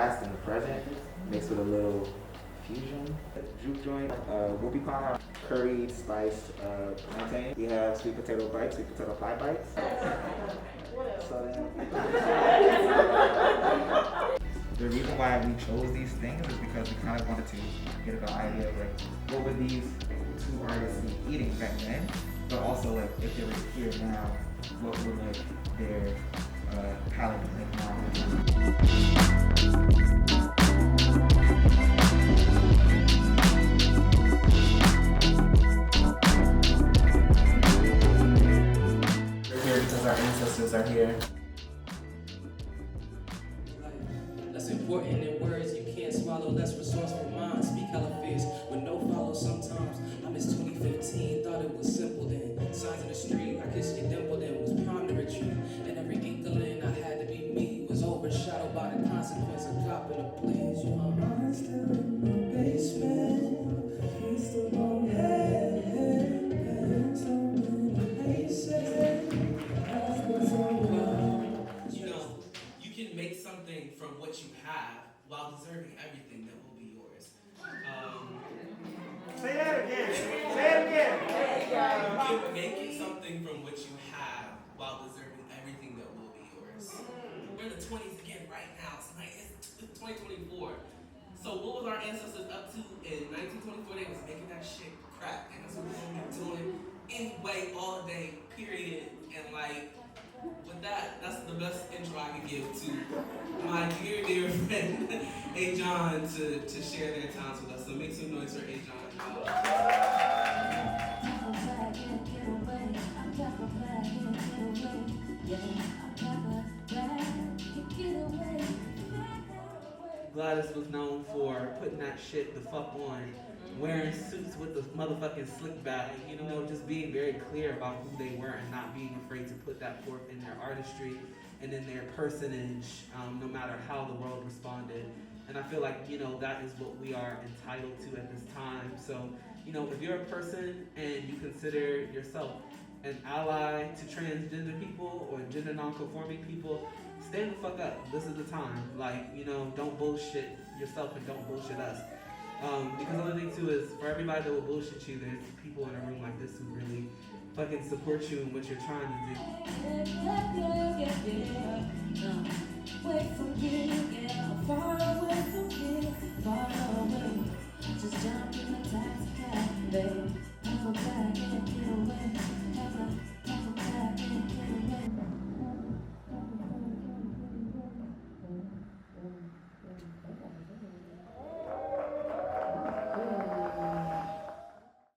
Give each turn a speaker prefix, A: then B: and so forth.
A: past and the present, mixed with a little fusion. Juke joint, whoopie pie, curried spiced plantain. We have sweet potato bites, sweet potato pie bites. The reason why we chose these things is because we kind of wanted to get an idea of like what were these two artists eating back then, but also like if they were here now, what would like their palate be like now. We're here because our ancestors are here.
B: That's important in words you can't swallow. Less resourceful minds speak hella fierce with no follow. Sometimes I miss 2015, thought it was simple then. Signs in the street, I kissed your dimple then, was prime to retreat. And every inkling I had to be me was overshadowed by the consequence of copping a please. You know, I'm still in the basement. He's the long head, so many places. You know, you can make something from what you have while deserving everything that will be yours.
C: Say that again. Say it again.
B: You can make something from what you have while deserving everything that will be yours. We're in the 20s again right now. It's 2024. So what was our ancestors up to in 1924? They was making that shit crack. And that's what we're going to be doing anyway all day, period. And like, with that, that's the best intro I can give to my dear, dear friend, A. John, to share their times with us. So make some noise for A. John. Gladys was known for putting that shit the fuck on, wearing suits with the motherfucking slick back, you know, just being very clear about who they were and not being afraid to put that forth in their artistry and in their personage, no matter how the world responded. And I feel like, you know, that is what we are entitled to at this time. So, you know, if you're a person and you consider yourself an ally to transgender people or gender non-conforming people, stand the fuck up. This is the time. Like, you know, don't bullshit yourself and don't bullshit us. Because the other thing too is, for everybody that will bullshit you, there's people in a room like this who really fucking support you in what you're trying to do.